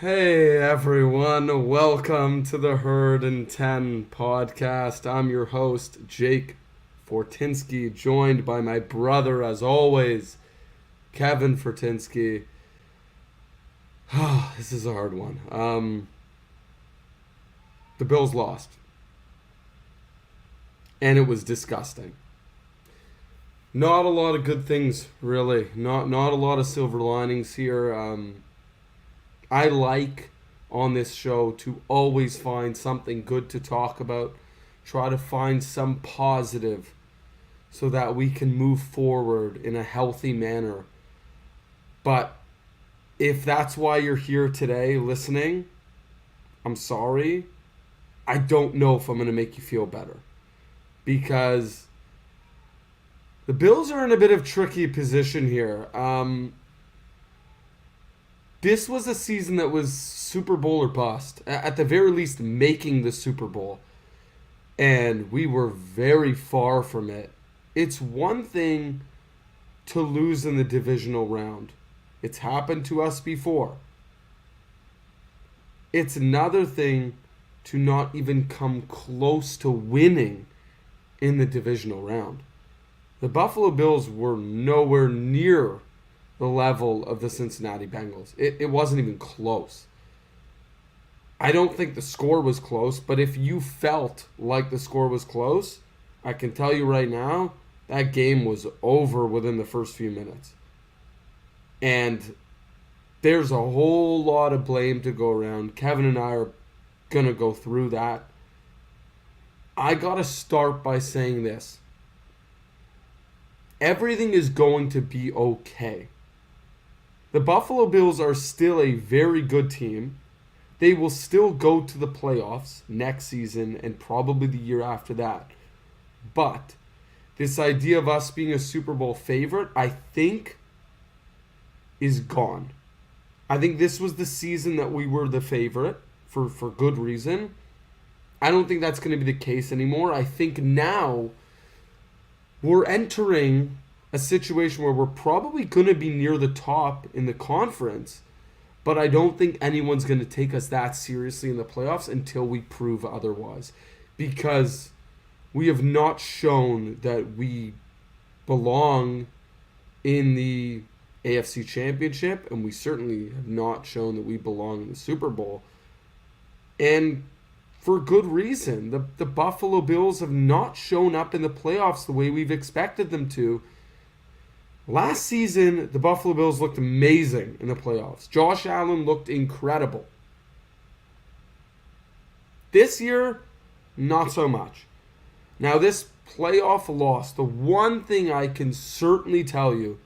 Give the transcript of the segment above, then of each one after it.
Hey everyone, welcome to the Herd and 10 podcast. I'm your host, Jake Fortinsky, joined by my brother, as always, Kevin Fortinsky. This is a hard one. The Bills lost, and it was disgusting. Not a lot of good things, really. Not a lot of silver linings here. I like on this show to always find something good to talk about, try to find some positive so that we can move forward in a healthy manner. But if that's why you're here today listening, I'm sorry. I don't know if I'm going to make you feel better because the Bills are in a bit of tricky position here. This was a season that was Super Bowl or bust. At the very least, making the Super Bowl. And we were very far from it. It's one thing to lose in the divisional round, it's happened to us before. It's another thing to not even come close to winning in the divisional round. The Buffalo Bills were nowhere near the level of the Cincinnati Bengals. It wasn't even close. I don't think the score was close, but if you felt like the score was close, I can tell you right now, that game was over within the first few minutes. And there's a whole lot of blame to go around. Kevin and I are going to go through that. I got to start by saying this. Everything is going to be okay. The Buffalo Bills are still a very good team. They will still go to the playoffs next season and probably the year after that. But this idea of us being a Super Bowl favorite, I think, is gone. I think this was the season that we were the favorite for good reason. I don't think that's going to be the case anymore. I think now we're entering a situation where we're probably going to be near the top in the conference, but I don't think anyone's going to take us that seriously in the playoffs until we prove otherwise. Because we have not shown that we belong in the AFC Championship, and we certainly have not shown that we belong in the Super Bowl. And for good reason. The Buffalo Bills have not shown up in the playoffs the way we've expected them to. Last season, the Buffalo Bills looked amazing in the playoffs. Josh Allen looked incredible. This year, not so much. Now, this playoff loss, the one thing I can certainly tell you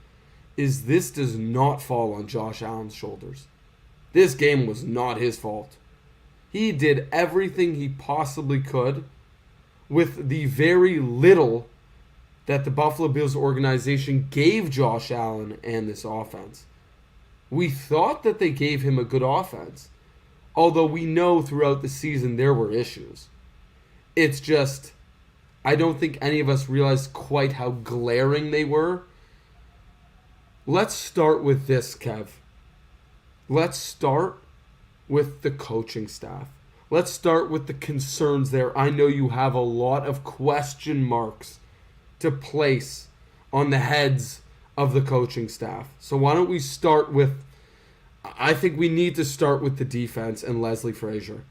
is this does not fall on Josh Allen's shoulders. This game was not his fault. He did everything he possibly could with the very little that the Buffalo Bills organization gave Josh Allen and this offense. We thought that they gave him a good offense, although we know throughout the season there were issues. It's just, I don't think any of us realized quite how glaring they were. Let's start with this, Kev. Let's start with the coaching staff. Let's start with the concerns there. I know you have a lot of question marks to place on the heads of the coaching staff. So why don't we start with, I think we need to start with the defense and Leslie Frazier.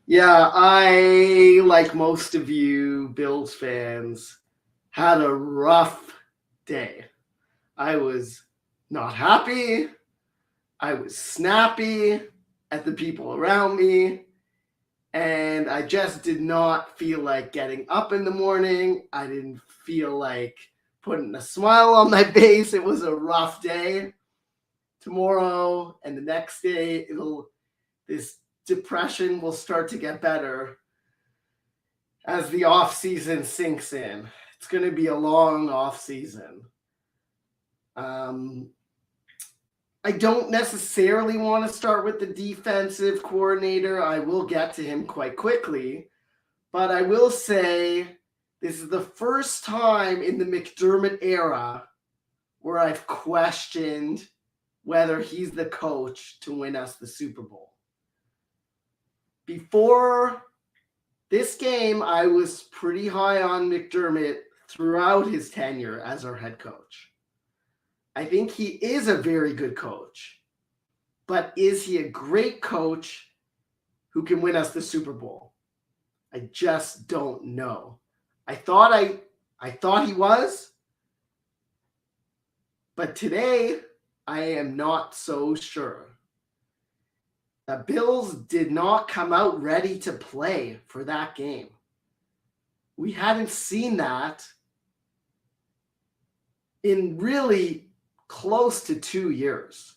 Yeah, I, like most of you Bills fans, had a rough day. I was not happy. I was snappy at the people around me. And I just did not feel like getting up in the morning. I didn't feel like putting a smile on my face. It was a rough day. Tomorrow and the next day, this depression will start to get better as the off season sinks in. It's going to be a long off season. I don't necessarily want to start with the defensive coordinator. I will get to him quite quickly. But I will say this is the first time in the McDermott era where I've questioned whether he's the coach to win us the Super Bowl. Before this game, I was pretty high on McDermott throughout his tenure as our head coach. I think he is a very good coach, but is he a great coach who can win us the Super Bowl? I just don't know. I thought he was, but today I am not so sure. The Bills did not come out ready to play for that game. We hadn't seen that in really close to 2 years.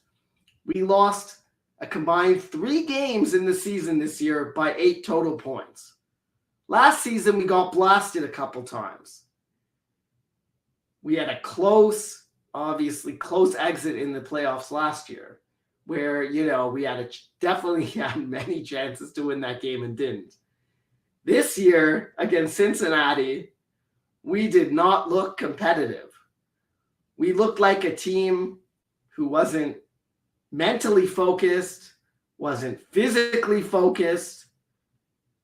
We lost a combined 3 games in the season this year by 8 total points. Last season, we got blasted a couple times. We had a close exit in the playoffs last year where, we definitely had many chances to win that game and didn't. This year, against Cincinnati, we did not look competitive. We looked like a team who wasn't mentally focused, wasn't physically focused,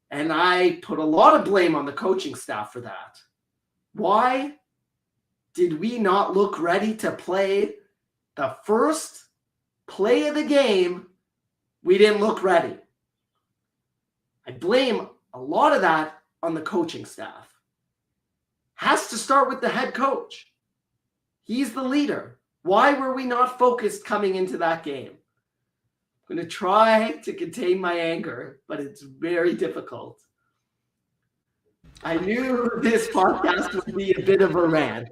and I put a lot of blame on the coaching staff for that. Why did we not look ready to play the first play of the game? We didn't look ready. I blame a lot of that on the coaching staff. Has to start with the head coach. He's the leader. Why were we not focused coming into that game? I'm going to try to contain my anger, but it's very difficult. I knew this podcast would be a bit of a rant.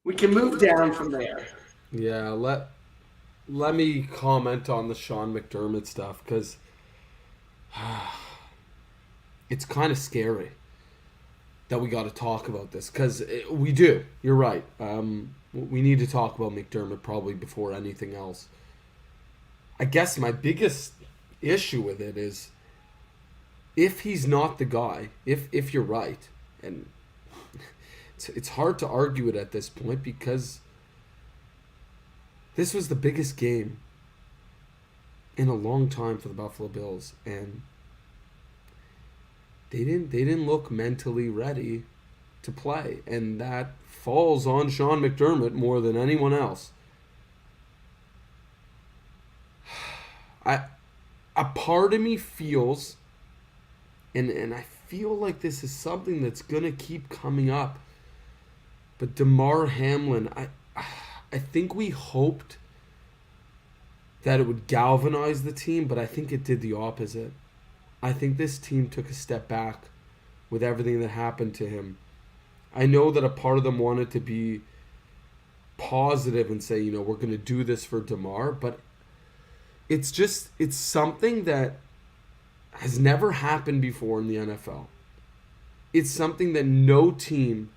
We can move down from there. Yeah, let me comment on the Sean McDermott stuff because it's kind of scary that we got to talk about this because we do. You're right. We need to talk about McDermott probably before anything else. I guess my biggest issue with it is if he's not the guy, if you're right, and it's hard to argue it at this point because this was the biggest game in a long time for the Buffalo Bills, and they didn't look mentally ready to play, and that falls on Sean McDermott more than anyone else. A part of me feels, and I feel like this is something that's gonna keep coming up, but Damar Hamlin, I think we hoped that it would galvanize the team, but I think it did the opposite. I think this team took a step back with everything that happened to him. I know that a part of them wanted to be positive and say, we're going to do this for Damar, but it's something that has never happened before in the NFL. It's something that no team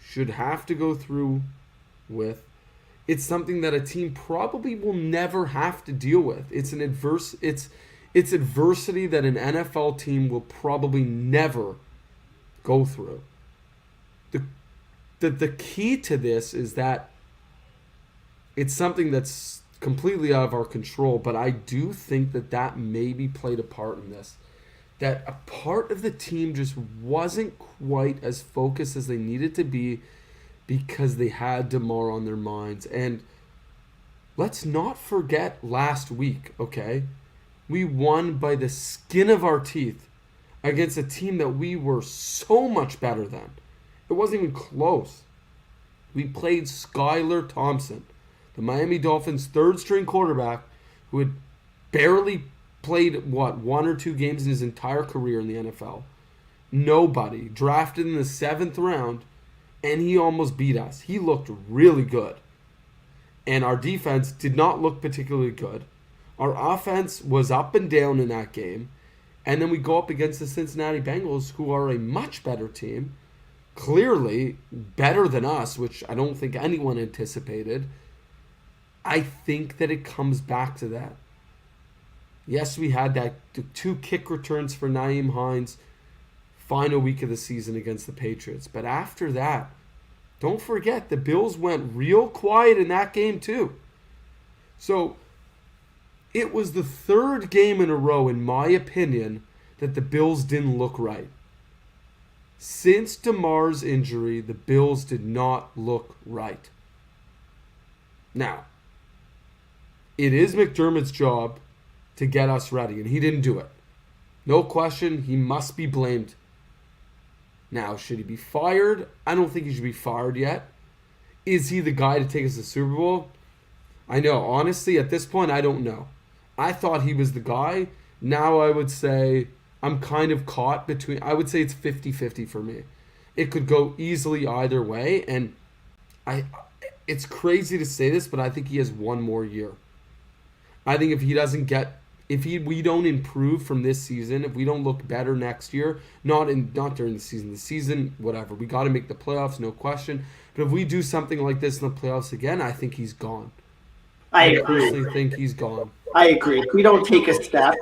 should have to go through with. It's something that a team probably will never have to deal with. It's adversity that an NFL team will probably never go through. The key to this is that it's something that's completely out of our control, but I do think that maybe played a part in this. That a part of the team just wasn't quite as focused as they needed to be because they had Damar on their minds. And let's not forget last week, okay? We won by the skin of our teeth against a team that we were so much better than. It wasn't even close. We played Skylar Thompson, the Miami Dolphins' third-string quarterback who had barely played, 1 or 2 games in his entire career in the NFL. Nobody. Drafted in the 7th round, and he almost beat us. He looked really good. And our defense did not look particularly good. Our offense was up and down in that game. And then we go up against the Cincinnati Bengals, who are a much better team. Clearly better than us, which I don't think anyone anticipated. I think that it comes back to that. Yes, we had the 2 kick returns for Nyheim Hines final week of the season against the Patriots. But after that, don't forget, the Bills went real quiet in that game too. So it was the third game in a row, in my opinion, that the Bills didn't look right. Since DeMar's injury, the Bills did not look right. Now, it is McDermott's job to get us ready, and he didn't do it. No question, he must be blamed. Now, should he be fired? I don't think he should be fired yet. Is he the guy to take us to the Super Bowl? I know, honestly, at this point, I don't know. I thought he was the guy. Now I would say I'm kind of caught between, I would say it's 50-50 for me. It could go easily either way, and I it's crazy to say this, but I think he has one more year. I think if he doesn't get we don't improve from this season, if we don't look better next year, not during the season, whatever. We got to make the playoffs, no question. But if we do something like this in the playoffs again, I think he's gone. I personally think he's gone. I agree. If we don't take a step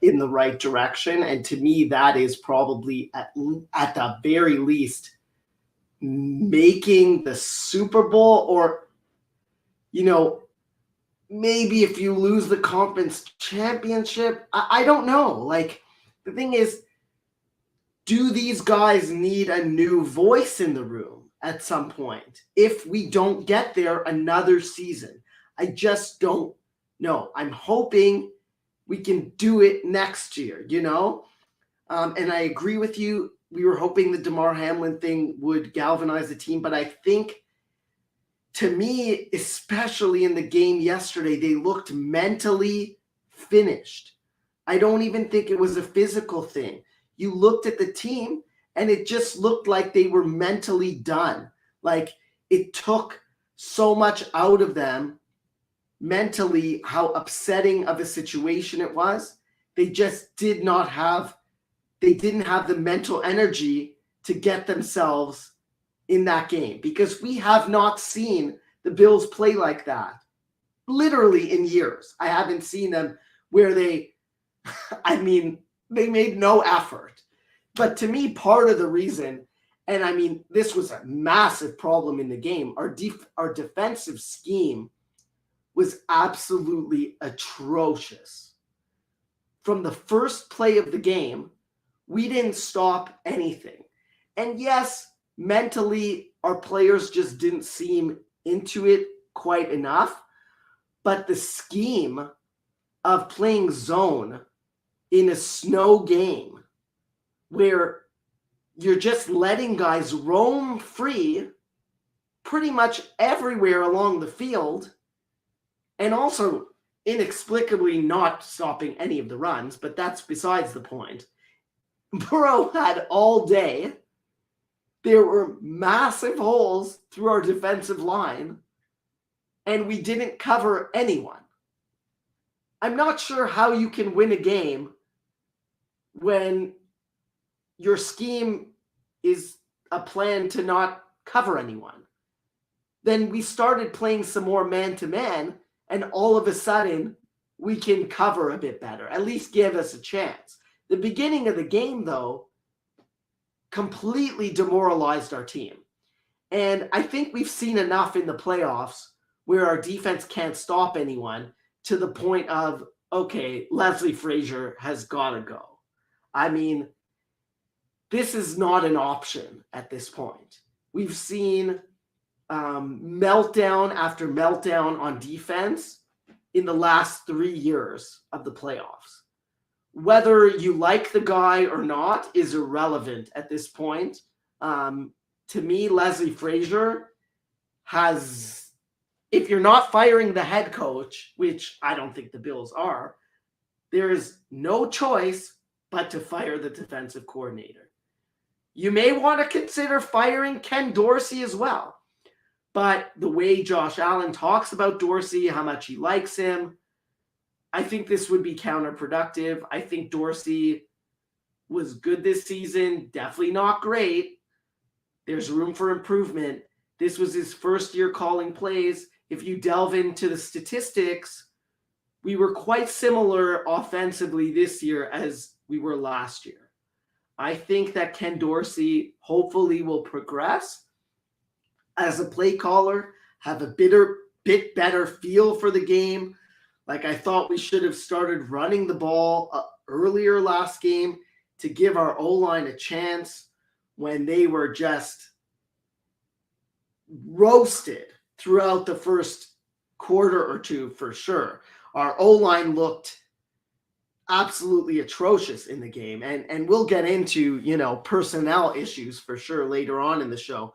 in the right direction, and to me, that is probably at the very least making the Super Bowl, or maybe if you lose the conference championship, I don't know. Like, the thing is, do these guys need a new voice in the room at some point if we don't get there another season? I just don't know. I'm hoping we can do it next year, and I agree with you. We were hoping the DeMar Hamlin thing would galvanize the team, but I think, to me, especially in the game yesterday, they looked mentally finished. I don't even think it was a physical thing. You looked at the team, and it just looked like they were mentally done. Like, it took so much out of them mentally, how upsetting of a situation it was. They just didn't have the mental energy to get themselves in that game, because we have not seen the Bills play like that literally in years. I haven't seen them where they made no effort. But to me, part of the reason, and this was a massive problem in the game, our defensive scheme was absolutely atrocious. From the first play of the game, we didn't stop anything. And yes, mentally, our players just didn't seem into it quite enough. But the scheme of playing zone in a snow game where you're just letting guys roam free pretty much everywhere along the field, and also inexplicably not stopping any of the runs, but that's besides the point. Burrow had all day. There were massive holes through our defensive line, and we didn't cover anyone. I'm not sure how you can win a game when your scheme is a plan to not cover anyone. Then we started playing some more man-to-man, and all of a sudden, we can cover a bit better, at least give us a chance. The beginning of the game, though, completely demoralized our team. And I think we've seen enough in the playoffs where our defense can't stop anyone, to the point of, okay, Leslie Frazier has got to go. This is not an option at this point. We've seen meltdown after meltdown on defense in the last 3 years of the playoffs. Whether you like the guy or not is irrelevant at this point. To me, Leslie Frazier has, if you're not firing the head coach, which I don't think the Bills are, there is no choice but to fire the defensive coordinator. You may want to consider firing Ken Dorsey as well. But the way Josh Allen talks about Dorsey, how much he likes him, I think this would be counterproductive. I think Dorsey was good this season, definitely not great. There's room for improvement. This was his first year calling plays. If you delve into the statistics, we were quite similar offensively this year as we were last year. I think that Ken Dorsey hopefully will progress as a play caller, have a bit better feel for the game. Like, I thought we should have started running the ball earlier last game to give our O-line a chance when they were just roasted throughout the first quarter or two for sure. Our O-line looked absolutely atrocious in the game. And we'll get into, personnel issues for sure later on in the show.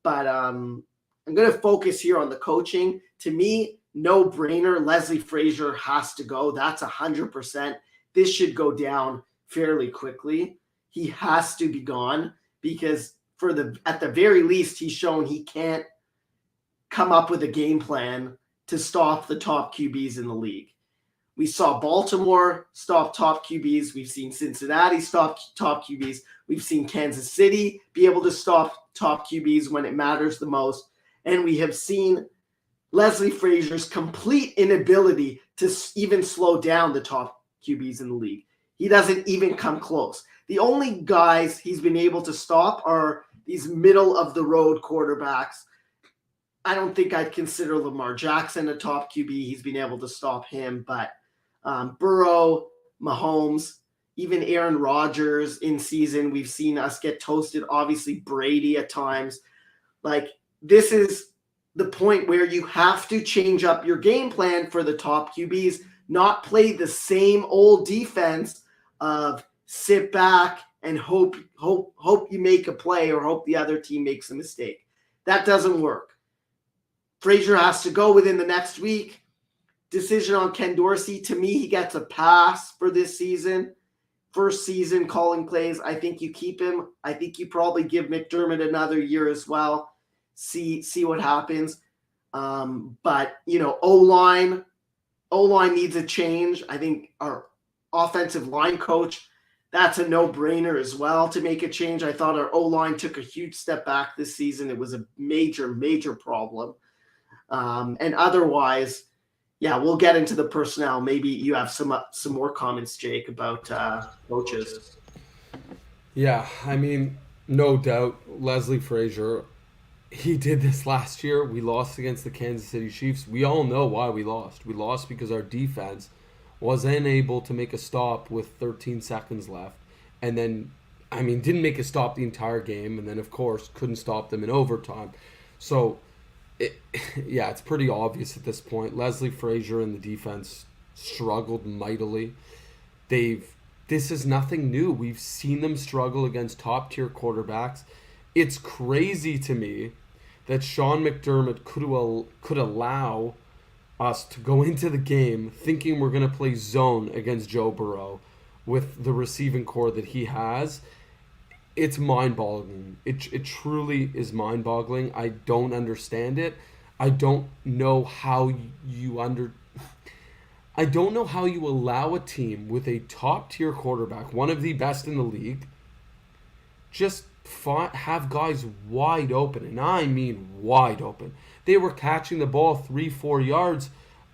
But I'm going to focus here on the coaching. To me, no brainer. Leslie Frazier has to go. That's 100%. This should go down fairly quickly. He has to be gone because at the very least, he's shown he can't come up with a game plan to stop the top QBs in the league. We saw Baltimore stop top QBs. We've seen Cincinnati stop top QBs. We've seen Kansas City be able to stop top QBs when it matters the most. And we have seen Leslie Frazier's complete inability to even slow down the top QBs in the league. He doesn't even come close. The only guys he's been able to stop are these middle-of-the-road quarterbacks. I don't think I'd consider Lamar Jackson a top QB. He's been able to stop him, but Burrow, Mahomes, even Aaron Rodgers in season, we've seen us get toasted. Obviously, Brady at times. Like, this is the point where you have to change up your game plan for the top QBs, not play the same old defense of sit back and hope you make a play or hope the other team makes a mistake. That doesn't work. Frazier has to go within the next week. Decision on Ken Dorsey. To me, he gets a pass for this season. First season calling plays. I think you keep him. I think you probably give McDermott another year as well. See what happens. But, O-line needs a change. I think our offensive line coach, that's a no-brainer as well to make a change. I thought our O-line took a huge step back this season. It was a major, major problem. And otherwise, yeah, we'll get into the personnel. Maybe you have some more comments, Jake, about coaches. Yeah, I mean, no doubt, Leslie Frazier, he did this last year. We lost against the Kansas City Chiefs. We all know why we lost. We lost because our defense was unable to make a stop with 13 seconds left. And then, didn't make a stop the entire game. And then, of course, couldn't stop them in overtime. So, it's pretty obvious at this point. Leslie Frazier and the defense struggled mightily. This is nothing new. We've seen them struggle against top-tier quarterbacks. It's crazy to me that Sean McDermott could allow us to go into the game thinking we're going to play zone against Joe Burrow with the receiving core that he has. It's mind-boggling. It truly is mind-boggling. I don't understand it. I don't know how you allow a team with a top-tier quarterback, one of the best in the league, just have guys wide open, and I mean wide open. They were catching the ball 3-4 yards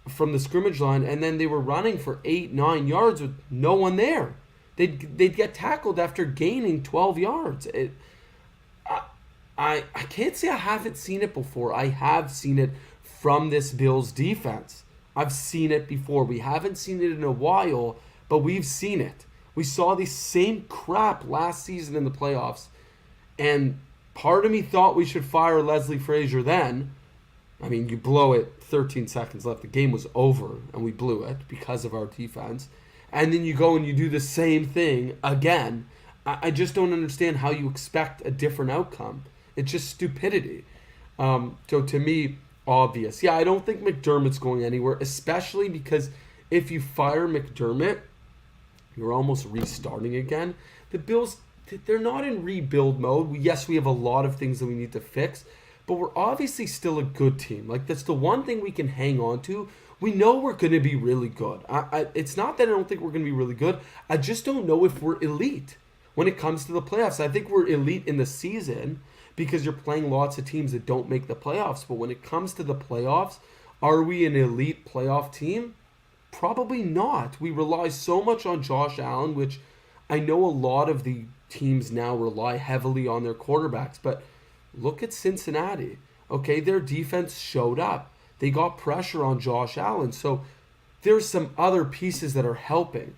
from the scrimmage line, and then they were running for 8-9 yards with no one there. They'd get tackled after gaining 12 yards. I can't say I haven't seen it before. I have seen it from this Bills defense. I've seen it before. We haven't seen it in a while, but we've seen it. We saw the same crap last season in the playoffs, and part of me thought we should fire Leslie Frazier then. You blow it 13 seconds left. The game was over, and we blew it because of our defense. And then you go and you do the same thing again. I just don't understand how you expect a different outcome. It's just stupidity. So to me, obvious. Yeah, I don't think McDermott's going anywhere, especially because if you fire McDermott, you're almost restarting again. The Bills, they're not in rebuild mode. Yes, we have a lot of things that we need to fix, but we're obviously still a good team. Like, that's the one thing we can hang on to. We know we're going to be really good. It's not that I don't think we're going to be really good. I just don't know if we're elite when it comes to the playoffs. I think we're elite in the season because you're playing lots of teams that don't make the playoffs. But when it comes to the playoffs, are we an elite playoff team? Probably not. We rely so much on Josh Allen, which I know a lot of the teams now rely heavily on their quarterbacks. But look at Cincinnati. Okay, their defense showed up. they got pressure on Josh Allen. So there's some other pieces that are helping.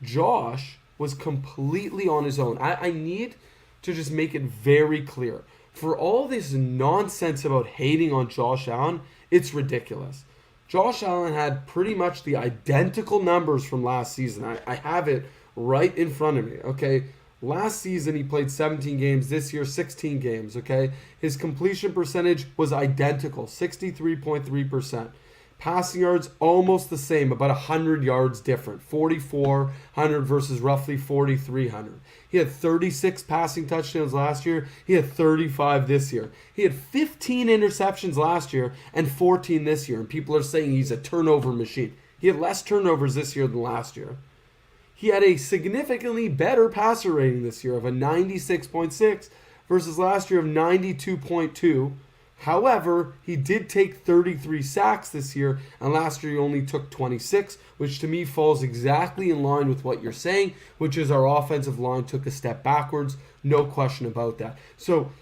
Josh was completely on his own. I need to just make it very clear. For all this nonsense about hating on Josh Allen, it's ridiculous. Josh Allen had pretty much the identical numbers from last season. I have it right in front of me, okay? Last season, he played 17 games. This year, 16 games, okay? His completion percentage was identical, 63.3%. Passing yards, almost the same, about 100 yards different. 4,400 versus roughly 4,300. He had 36 passing touchdowns last year. He had 35 this year. He had 15 interceptions last year and 14 this year. And people are saying he's a turnover machine. He had less turnovers this year than last year. He had a significantly better passer rating this year of a 96.6 versus last year of 92.2. However, he did take 33 sacks this year, and last year he only took 26, which to me falls exactly in line with what you're saying, which is our offensive line took a step backwards. No question about that. So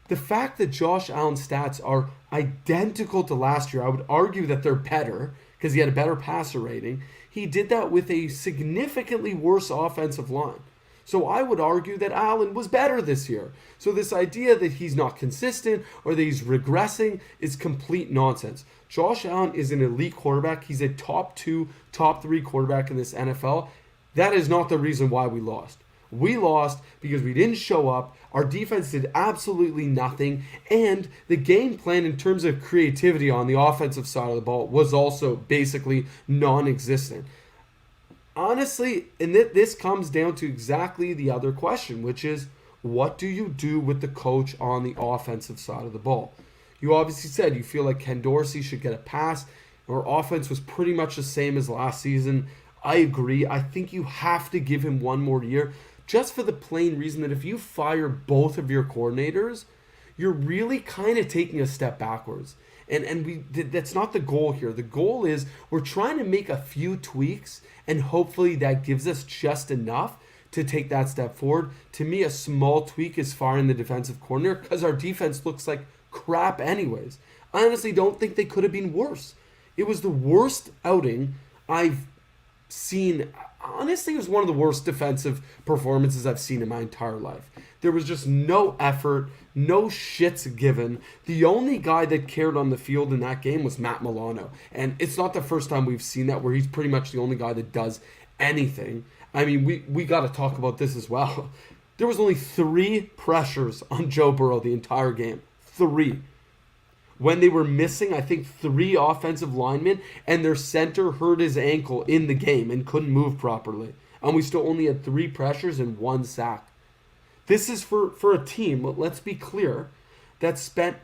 the fact that Josh Allen's stats are identical to last year, I would argue that they're better because he had a better passer rating. He did that with a significantly worse offensive line. So I would argue that Allen was better this year. So this idea that he's not consistent or that he's regressing is complete nonsense. Josh Allen is an elite quarterback. He's a top 2, top 3 quarterback in this NFL. That is not the reason why we lost. We lost because we didn't show up. Our defense did absolutely nothing. And the game plan in terms of creativity on the offensive side of the ball was also basically non-existent. Honestly, and this comes down to exactly the other question, which is, what do you do with the coach on the offensive side of the ball? You obviously said you feel like Ken Dorsey should get a pass. Our offense was pretty much the same as last season. I agree. I think you have to give him one more year, just for the plain reason that if you fire both of your coordinators, you're really kind of taking a step backwards. And that's not the goal here. The goal is we're trying to make a few tweaks, and hopefully that gives us just enough to take that step forward. To me, a small tweak is firing the defensive coordinator because our defense looks like crap anyways. I honestly don't think they could have been worse. It was the worst outing I've seen. Honestly, it was one of the worst defensive performances I've seen in my entire life. There was just no effort, no shits given. The only guy that cared on the field in that game was Matt Milano. And it's not the first time we've seen that where he's pretty much the only guy that does anything. I mean, we got to talk about this as well. There was only 3 pressures on Joe Burrow the entire game. 3. When they were missing, I think 3 offensive linemen, and their center hurt his ankle in the game and couldn't move properly. And we still only had 3 pressures and 1 sack. This is for a team, let's be clear, that spent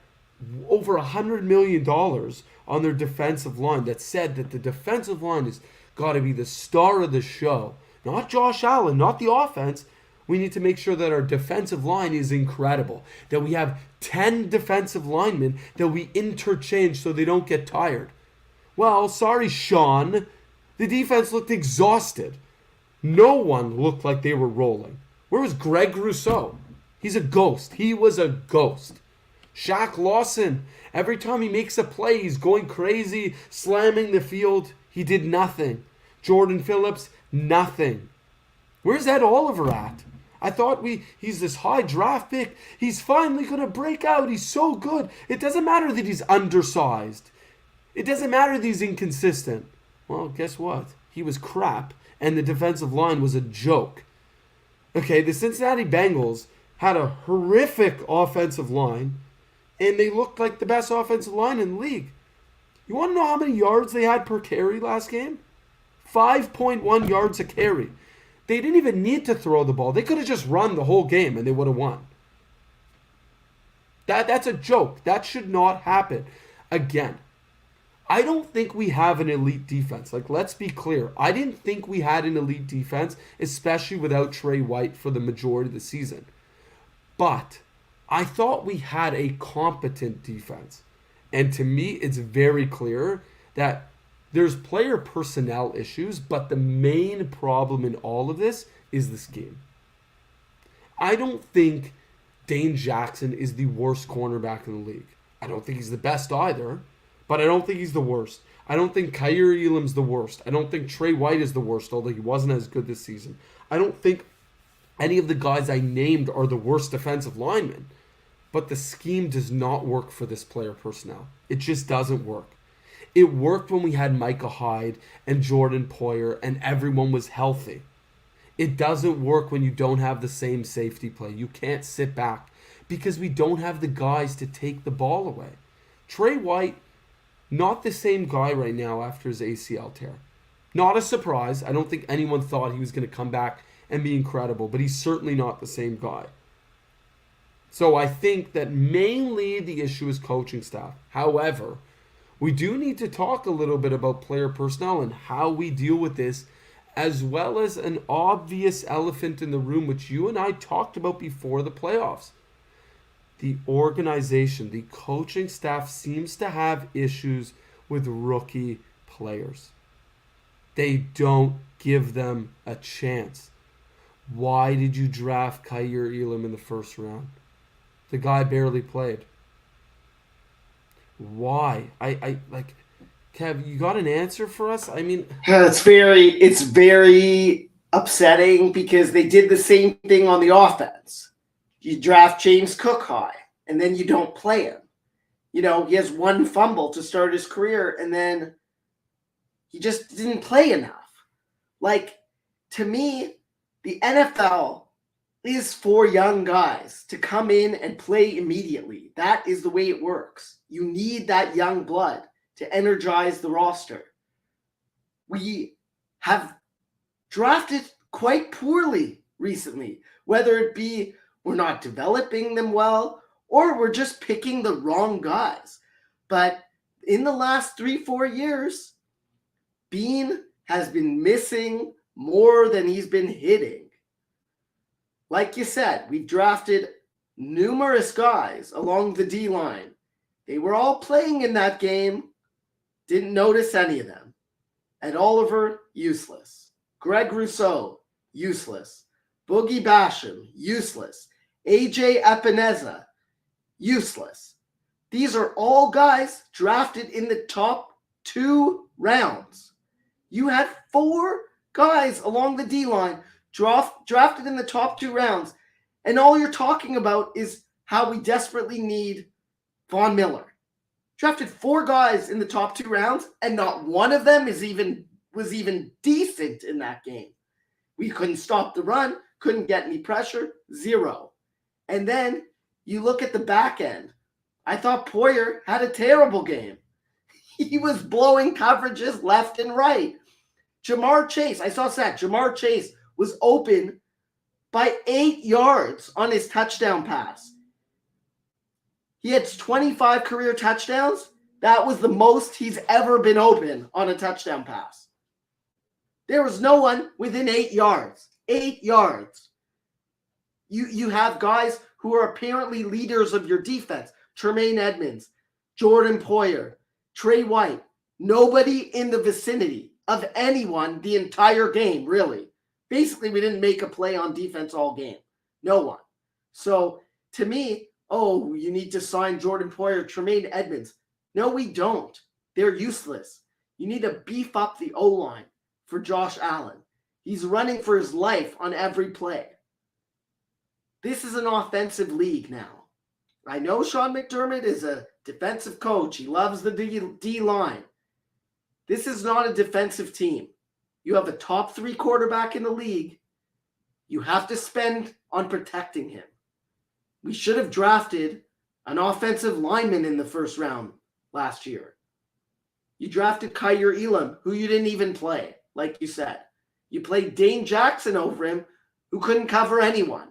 over $100 million on their defensive line, that said that the defensive line has got to be the star of the show. Not Josh Allen, not the offense. We need to make sure that our defensive line is incredible, that we have 10 defensive linemen that we interchange so they don't get tired. Well, sorry, Sean. The defense looked exhausted. No one looked like they were rolling. Where was Greg Rousseau? He's a ghost. He was a ghost. Shaq Lawson, every time he makes a play, he's going crazy, slamming the field. He did nothing. Jordan Phillips, nothing. Where's Ed Oliver at? I thought he's this high draft pick. He's finally going to break out. He's so good. It doesn't matter that he's undersized. It doesn't matter that he's inconsistent. Well, guess what? He was crap, and the defensive line was a joke. Okay, the Cincinnati Bengals had a horrific offensive line, and they looked like the best offensive line in the league. You want to know how many yards they had per carry last game? 5.1 yards a carry. They didn't even need to throw the ball. They could have just run the whole game and they would have won. That's a joke. That should not happen. Again, I don't think we have an elite defense. Like, let's be clear. I didn't think we had an elite defense, especially without Trey White for the majority of the season. But I thought we had a competent defense. And to me, it's very clear that there's player personnel issues, but the main problem in all of this is the scheme. I don't think Dane Jackson is the worst cornerback in the league. I don't think he's the best either, but I don't think he's the worst. I don't think Kyer Elam's the worst. I don't think Trey White is the worst, although he wasn't as good this season. I don't think any of the guys I named are the worst defensive linemen. But the scheme does not work for this player personnel. It just doesn't work. It worked when we had Micah Hyde and Jordan Poyer and everyone was healthy. It doesn't work when you don't have the same safety play. You can't sit back because we don't have the guys to take the ball away. Trey White, not the same guy right now after his ACL tear. Not a surprise. I don't think anyone thought he was going to come back and be incredible, but he's certainly not the same guy. So I think that mainly the issue is coaching staff. However, we do need to talk a little bit about player personnel and how we deal with this, as well as an obvious elephant in the room, which you and I talked about before the playoffs. The organization, the coaching staff seems to have issues with rookie players. They don't give them a chance. Why did you draft Kyer Elam in the first round? The guy barely played. Why? I like, Kev, you got an answer for us? I mean, it's very upsetting because they did the same thing on the offense. You draft James Cook high, and then you don't play him. He has one fumble to start his career, and then he just didn't play enough. Like, to me, the NFL is for young guys to come in and play immediately. That is the way it works. You need that young blood to energize the roster. We have drafted quite poorly recently, whether it be we're not developing them well or we're just picking the wrong guys. But in the last 3-4 years, Bean has been missing more than he's been hitting. Like you said, we've drafted numerous guys along the D-line. They were all playing in that game. Didn't notice any of them. Ed Oliver, useless. Greg Rousseau, useless. Boogie Basham, useless. AJ Epineza, useless. These are all guys drafted in the top 2 rounds. You had 4 guys along the D-line drafted in the top 2 rounds, and all you're talking about is how we desperately need Von Miller. Drafted 4 guys in the top 2 rounds, and not one of them was even decent in that game. We couldn't stop the run, couldn't get any pressure, 0. And then you look at the back end. I thought Poyer had a terrible game. He was blowing coverages left and right. Jamar Chase, I saw that. Jamar Chase was open by 8 yards on his touchdown pass. He had 25 career touchdowns. That was the most he's ever been open on a touchdown pass. There was no one within 8 yards. 8 yards. You have guys who are apparently leaders of your defense. Tremaine Edmonds, Jordan Poyer, Trey White. Nobody in the vicinity of anyone the entire game, really. Basically, we didn't make a play on defense all game. No one. So, to me, you need to sign Jordan Poyer, Tremaine Edmonds. No, we don't. They're useless. You need to beef up the O-line for Josh Allen. He's running for his life on every play. This is an offensive league now. I know Sean McDermott is a defensive coach. He loves the D-line. This is not a defensive team. You have a top 3 quarterback in the league. You have to spend on protecting him. We should have drafted an offensive lineman in the first round last year. You drafted Kyer Elam, who you didn't even play, like you said. You played Dane Jackson over him, who couldn't cover anyone.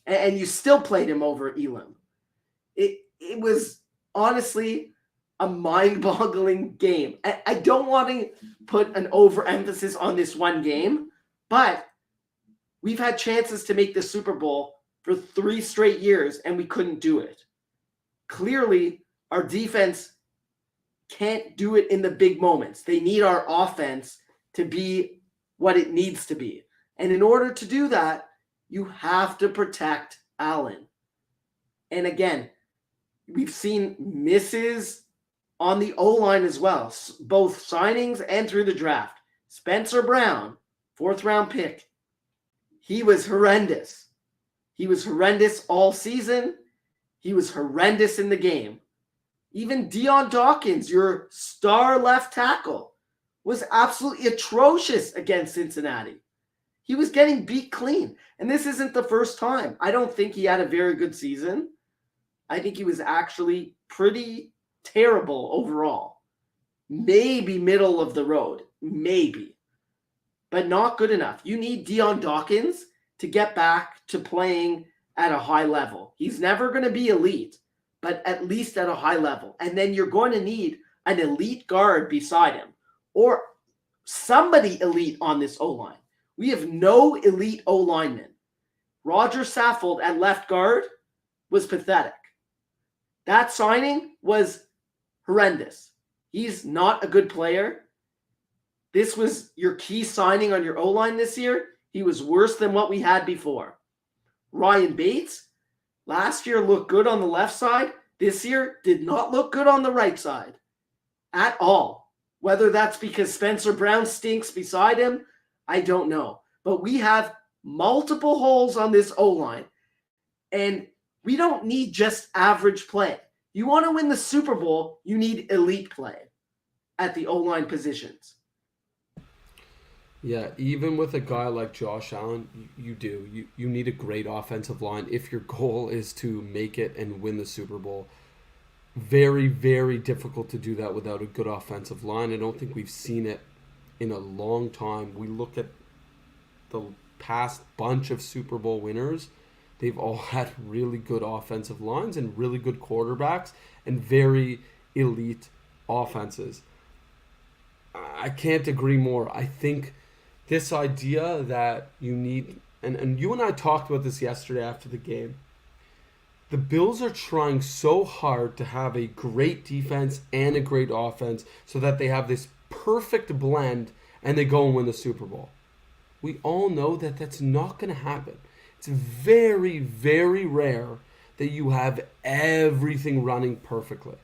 And you still played him over Elam. It was honestly a mind-boggling game. I don't want to put an overemphasis on this one game, but we've had chances to make the Super Bowl for 3 straight years, and we couldn't do it. Clearly, our defense can't do it in the big moments. They need our offense to be what it needs to be. And in order to do that, you have to protect Allen. And again, we've seen misses on the O-line as well, both signings and through the draft. Spencer Brown, 4th-round pick. He was horrendous. He was horrendous all season. He was horrendous in the game. Even Dion Dawkins, your star left tackle, was absolutely atrocious against Cincinnati. He was getting beat clean. And this isn't the first time. I don't think he had a very good season. I think he was actually pretty terrible overall. Maybe middle of the road. Maybe. But not good enough. You need Dion Dawkins to get back to playing at a high level. He's never going to be elite, but at least at a high level. And then you're going to need an elite guard beside him or somebody elite on this O-line. We have no elite O-linemen. Roger Saffold at left guard was pathetic. That signing was horrendous. He's not a good player. This was your key signing on your O-line this year. He was worse than what we had before. Ryan Bates, last year looked good on the left side. This year did not look good on the right side at all. Whether that's because Spencer Brown stinks beside him, I don't know. But we have multiple holes on this O-line, and we don't need just average play. You want to win the Super Bowl, you need elite play at the O-line positions. Yeah, even with a guy like Josh Allen, you do. You need a great offensive line if your goal is to make it and win the Super Bowl. Very, very difficult to do that without a good offensive line. I don't think we've seen it in a long time. We look at the past bunch of Super Bowl winners. They've all had really good offensive lines and really good quarterbacks and very elite offenses. I can't agree more. I think this idea that you need, and you and I talked about this yesterday after the game, the Bills are trying so hard to have a great defense and a great offense so that they have this perfect blend and they go and win the Super Bowl. We all know that that's not going to happen. It's very, very rare that you have everything running perfectly.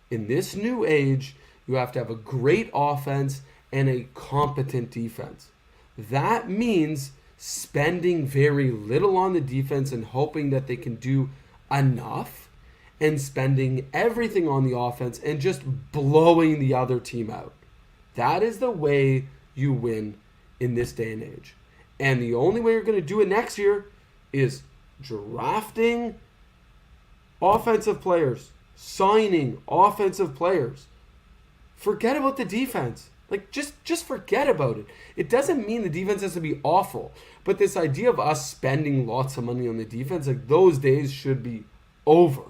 In this new age, you have to have a great offense and a competent defense. That means spending very little on the defense and hoping that they can do enough, and spending everything on the offense and just blowing the other team out. That is the way you win in this day and age. And the only way you're going to do it next year is drafting offensive players, signing offensive players. Forget about the defense. Like, just forget about it. It doesn't mean the defense has to be awful. But this idea of us spending lots of money on the defense, like, those days should be over.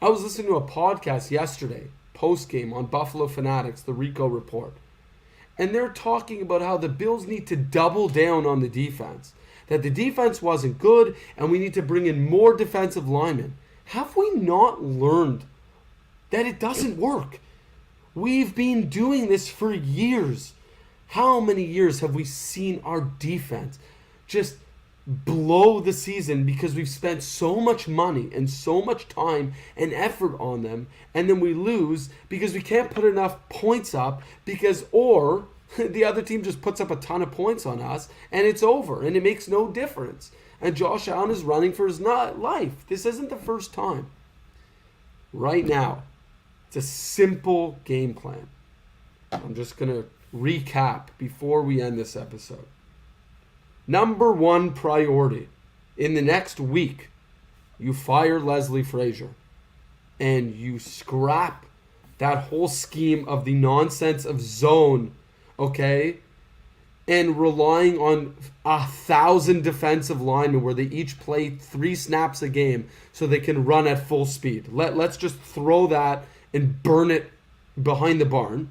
I was listening to a podcast yesterday, post-game, on Buffalo Fanatics, the Rico Report. And they're talking about how the Bills need to double down on the defense. That the defense wasn't good, and we need to bring in more defensive linemen. Have we not learned that it doesn't work? We've been doing this for years. How many years have we seen our defense just blow the season because we've spent so much money and so much time and effort on them, and then we lose because we can't put enough points up or the other team just puts up a ton of points on us and it's over and it makes no difference. And Josh Allen is running for his life. This isn't the first time. Right now, it's a simple game plan. I'm just going to recap before we end this episode. Number one priority. In the next week, you fire Leslie Frazier and you scrap that whole scheme of the nonsense of zone, okay? And relying on 1,000 defensive linemen where they each play 3 snaps a game so they can run at full speed. Let's just throw that and burn it behind the barn.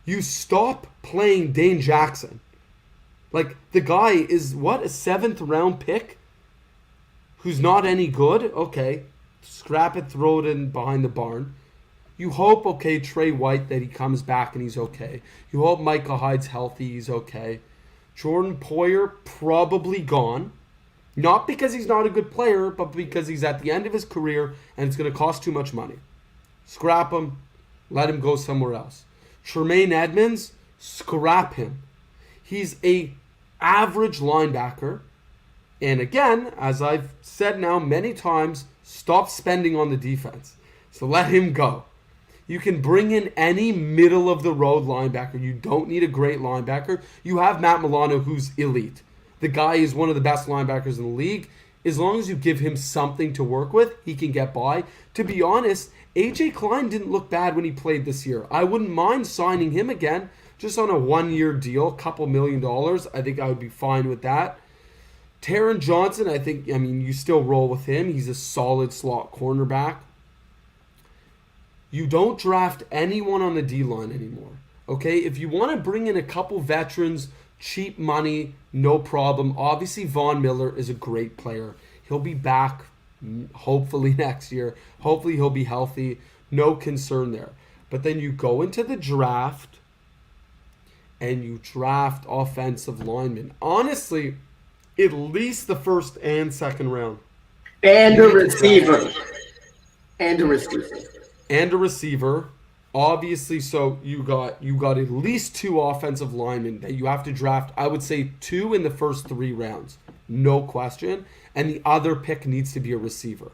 You stop playing Dane Jackson. Like, the guy is, what, a 7th round pick? Who's not any good? Okay, scrap it, throw it in behind the barn. You hope, okay, Trey White, that he comes back and he's okay. You hope Micah Hyde's healthy, he's okay. Jordan Poyer, probably gone. Not because he's not a good player, but because he's at the end of his career and it's going to cost too much money. Scrap him. Let him go somewhere else. Tremaine Edmonds, scrap him. He's a average linebacker. And again, as I've said now many times, stop spending on the defense. So let him go. You can bring in any middle of the road linebacker. You don't need a great linebacker. You have Matt Milano, who's elite. The guy is one of the best linebackers in the league. As long as you give him something to work with, he can get by. To be honest, AJ Klein didn't look bad when he played this year. I wouldn't mind signing him again, just on a 1-year deal, couple $1 million. I think I would be fine with that. Taron Johnson, you still roll with him. He's a solid slot cornerback. You don't draft anyone on the D-line anymore. Okay? If you want to bring in a couple veterans, cheap money, no problem. Obviously, Von Miller is a great player. He'll be back hopefully next year. Hopefully, he'll be healthy. No concern there. But then you go into the draft and you draft offensive linemen. Honestly, at least the first and second round. And a receiver. And a receiver. And a receiver. Obviously, so you got at least 2 offensive linemen that you have to draft. I would say 2 in the first 3 rounds. No question. And the other pick needs to be a receiver.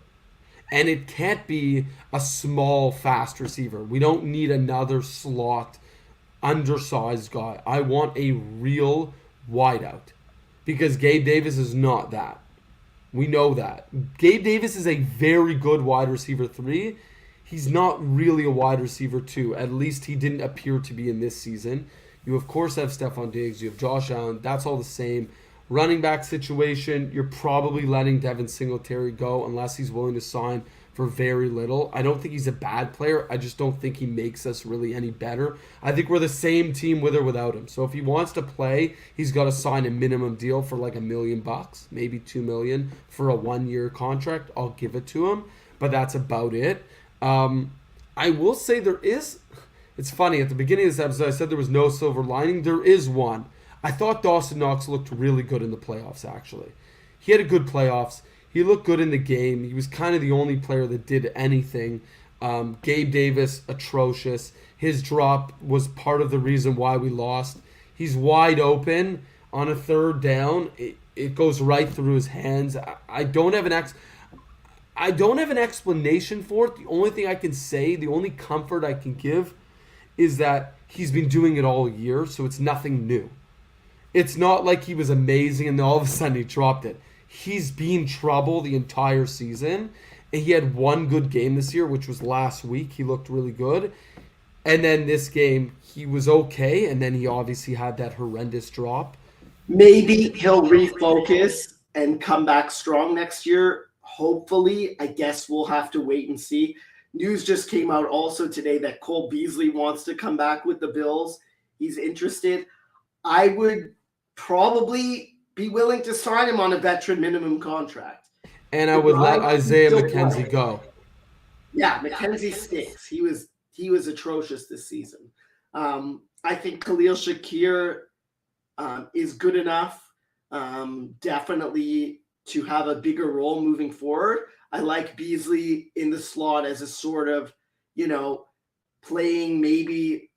And it can't be a small, fast receiver. We don't need another slot, undersized guy. I want a real wideout. Because Gabe Davis is not that. We know that. Gabe Davis is a very good wide receiver 3. He's not really a wide receiver 2. At least he didn't appear to be in this season. You, of course, have Stephon Diggs. You have Josh Allen. That's all the same. Running back situation, you're probably letting Devin Singletary go unless he's willing to sign for very little. I don't think he's a bad player. I just don't think he makes us really any better. I think we're the same team with or without him. So if he wants to play, he's got to sign a minimum deal for like $1 million, maybe $2 million for a 1-year contract. I'll give it to him, but that's about it. I will say it's funny, at the beginning of this episode I said there was no silver lining. There is one. I thought Dawson Knox looked really good in the playoffs, actually. He had a good playoffs. He looked good in the game. He was kind of the only player that did anything. Gabe Davis, atrocious. His drop was part of the reason why we lost. He's wide open on a third down. It goes right through his hands. I don't have an explanation for it. The only thing I can say, the only comfort I can give is that he's been doing it all year, so it's nothing new. It's not like he was amazing and then all of a sudden he dropped it. He's been trouble the entire season, and he had one good game this year, which was last week. He looked really good. And then this game, he was okay, and then he obviously had that horrendous drop. Maybe he'll refocus and come back strong next year. Hopefully, I guess we'll have to wait and see. News just came out also today that Cole Beasley wants to come back with the Bills. He's interested. I would probably be willing to sign him on a veteran minimum contract. And I would let Isaiah McKenzie go. Yeah, McKenzie stinks. He was atrocious this season. I think Khalil Shakir is good enough, definitely to have a bigger role moving forward. I like Beasley in the slot as a sort of, playing maybe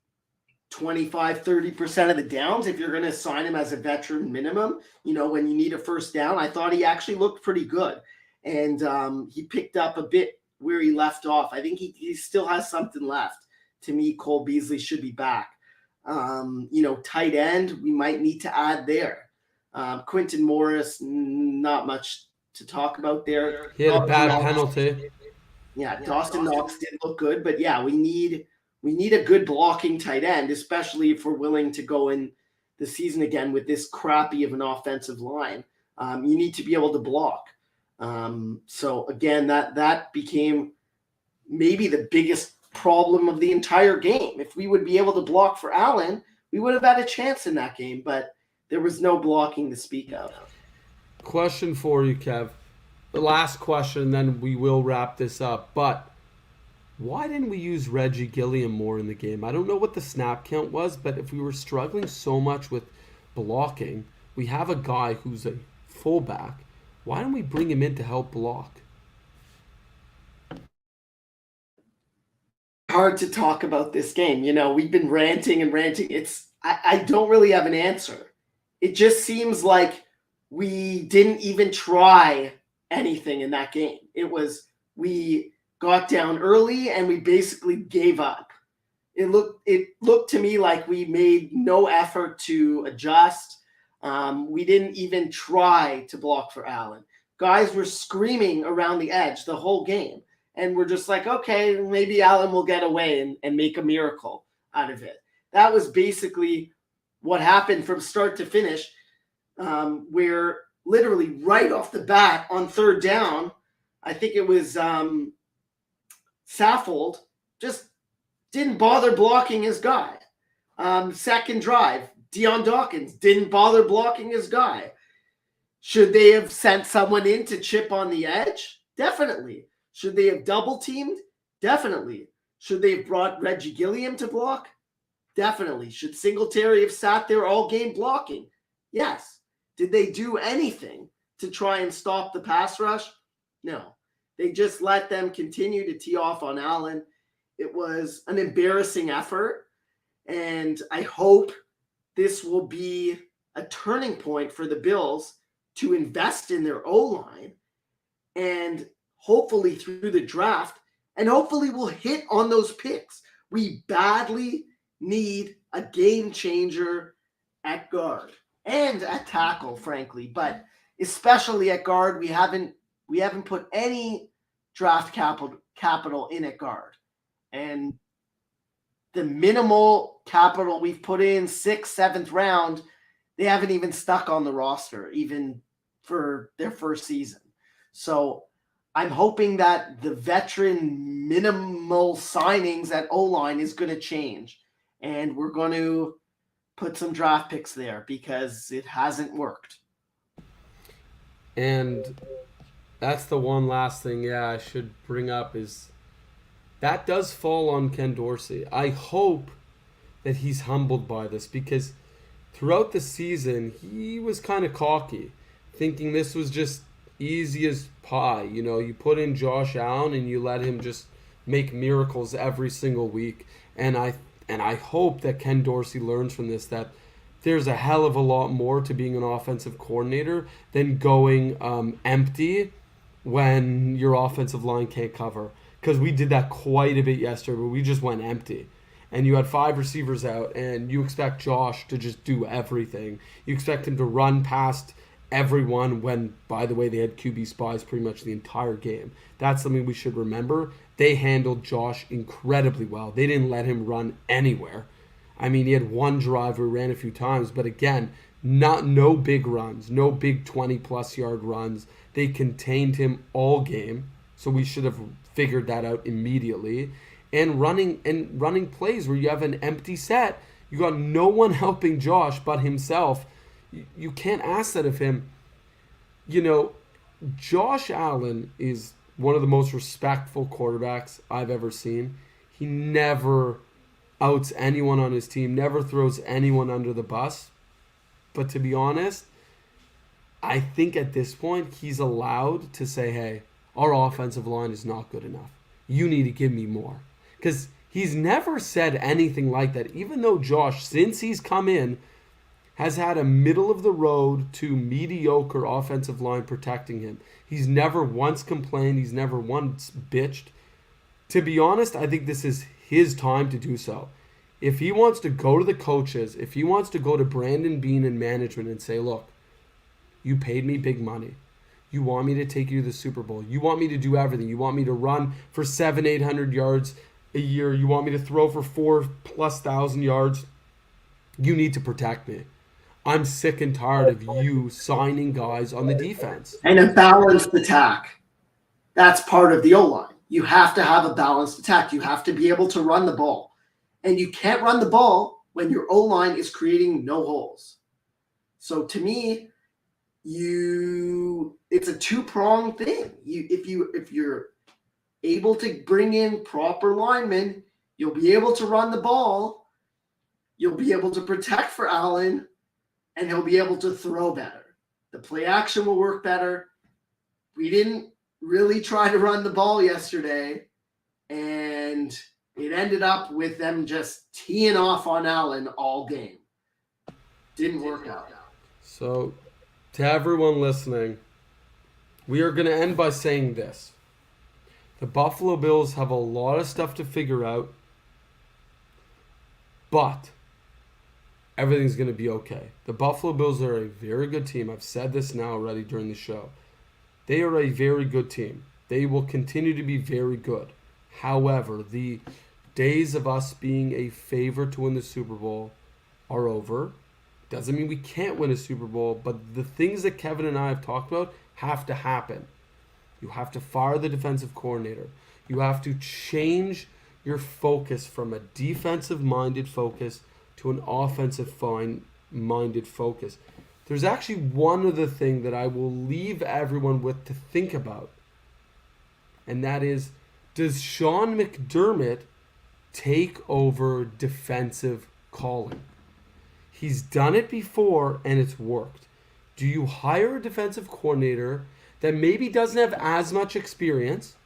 25-30% of the downs if you're going to sign him as a veteran minimum. When you need a first down, I thought he actually looked pretty good. And he picked up a bit where he left off. I think he still has something left. To me, Cole Beasley should be back. Tight end, we might need to add there. Quentin Morris, not much to talk about there. He had a bad penalty. Yeah, Dawson Knox did look good, but yeah, we need a good blocking tight end, especially if we're willing to go in the season again with this crappy of an offensive line. You need to be able to block. So again, that became maybe the biggest problem of the entire game. If we would be able to block for Allen, we would have had a chance in that game, but there was no blocking to speak of. Question for you, Kev. The last question, then we will wrap this up. But why didn't we use Reggie Gilliam more in the game? I don't know what the snap count was, but if we were struggling so much with blocking, we have a guy who's a fullback. Why don't we bring him in to help block? hard to talk about this game. We've been ranting and ranting. I don't really have an answer. It just seems like we didn't even try anything in that game. We got down early and we basically gave up. It looked to me like we made no effort to adjust. We didn't even try to block for Allen. Guys were screaming around the edge the whole game. And we're just like, okay, maybe Allen will get away and make a miracle out of it. That was basically what happened from start to finish, where literally right off the bat on third down, I think it was Saffold just didn't bother blocking his guy. Second drive, Deion Dawkins didn't bother blocking his guy. Should they have sent someone in to chip on the edge? Definitely. Should they have double teamed? Definitely. Should they have brought Reggie Gilliam to block? Definitely. Should Singletary have sat there all game blocking? Yes. Did they do anything to try and stop the pass rush? No. They just let them continue to tee off on Allen. It was an embarrassing effort, and I hope this will be a turning point for the Bills to invest in their O-line and hopefully through the draft, and hopefully we'll hit on those picks. We badly need a game changer at guard and at tackle, frankly, but especially at guard. We haven't put any draft capital in at guard, and the minimal capital we've put in 6th, 7th round, they haven't even stuck on the roster even for their first season. So I'm hoping that the veteran minimal signings at O-line is going to change, and we're going to put some draft picks there because it hasn't worked. And that's the one last thing, I should bring up is that does fall on Ken Dorsey. I hope that he's humbled by this because throughout the season, he was kind of cocky, thinking this was just easy as pie. You put in Josh Allen and you let him just make miracles every single week. And I hope that Ken Dorsey learns from this that there's a hell of a lot more to being an offensive coordinator than going empty when your offensive line can't cover. Because we did that quite a bit yesterday, where we just went empty. And you had 5 receivers out, and you expect Josh to just do everything. You expect him to run past everyone when, by the way, they had QB spies pretty much the entire game. That's something we should remember. They handled Josh incredibly well. They didn't let him run anywhere. I mean, he had one drive where he ran a few times, but again, no big runs, no big 20-plus yard runs. They contained him all game, so we should have figured that out immediately. And running plays where you have an empty set, you got no one helping Josh but himself. You can't ask that of him. Josh Allen is one of the most respectful quarterbacks I've ever seen. He never outs anyone on his team, never throws anyone under the bus. But to be honest, I think at this point he's allowed to say, hey, our offensive line is not good enough. You need to give me more. Because he's never said anything like that, even though Josh, since he's come in, has had a middle-of-the-road to mediocre offensive line protecting him. He's never once complained. He's never once bitched. To be honest, I think this is his time to do so. If he wants to go to the coaches, if he wants to go to Brandon Beane and management and say, look, you paid me big money. You want me to take you to the Super Bowl. You want me to do everything. You want me to run for 700-800 yards a year. You want me to throw for 4,000+ yards. You need to protect me. I'm sick and tired of you signing guys on the defense. And a balanced attack. That's part of the O-line. You have to have a balanced attack. You have to be able to run the ball. And you can't run the ball when your O-line is creating no holes. So to me, it's a two-pronged thing. If you're able to bring in proper linemen, you'll be able to run the ball, you'll be able to protect for Allen, and he'll be able to throw better. The play action will work better. We didn't really try to run the ball yesterday, and It ended up with them just teeing off on Allen all game. Didn't work out. So, to everyone listening, we are going to end by saying this. The Buffalo Bills have a lot of stuff to figure out, but everything's going to be okay. The Buffalo Bills are a very good team. I've said this now already during the show. They are a very good team. They will continue to be very good. However, the days of us being a favorite to win the Super Bowl are over. Doesn't mean we can't win a Super Bowl, but the things that Kevin and I have talked about have to happen. You have to fire the defensive coordinator. You have to change your focus from a defensive-minded focus to an offensive-minded focus. There's actually one other thing that I will leave everyone with to think about, and that is, does Sean McDermott take over defensive calling? He's done it before, and it's worked. Do you hire a defensive coordinator that maybe doesn't have as much experience,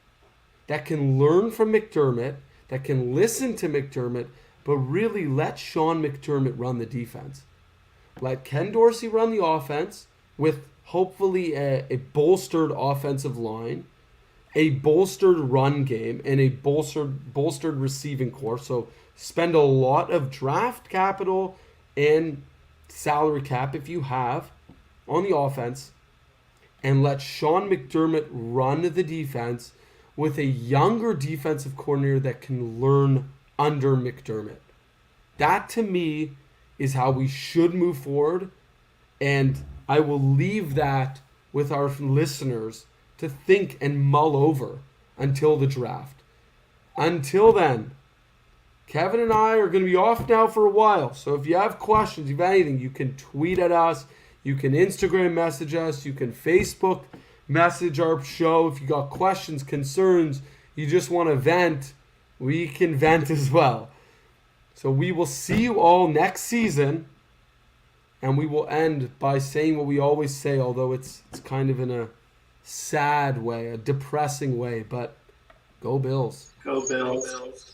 that can learn from McDermott, that can listen to McDermott, but really let Sean McDermott run the defense? Let Ken Dorsey run the offense with hopefully a bolstered offensive line, a bolstered run game, and a bolstered receiving core. So spend a lot of draft capital and salary cap if you have on the offense, and let Sean McDermott run the defense with a younger defensive coordinator that can learn under McDermott. That, to me, is how we should move forward, and I will leave that with our listeners to think and mull over until the draft. Until then, Kevin and I are going to be off now for a while, so if you have questions, if anything, you can tweet at us, you can Instagram message us, you can Facebook message our show. If you got questions, concerns, you just want to vent, we can vent as well. So we will see you all next season, and we will end by saying what we always say, although it's kind of in a sad way, a depressing way, but go Bills. Go Bills.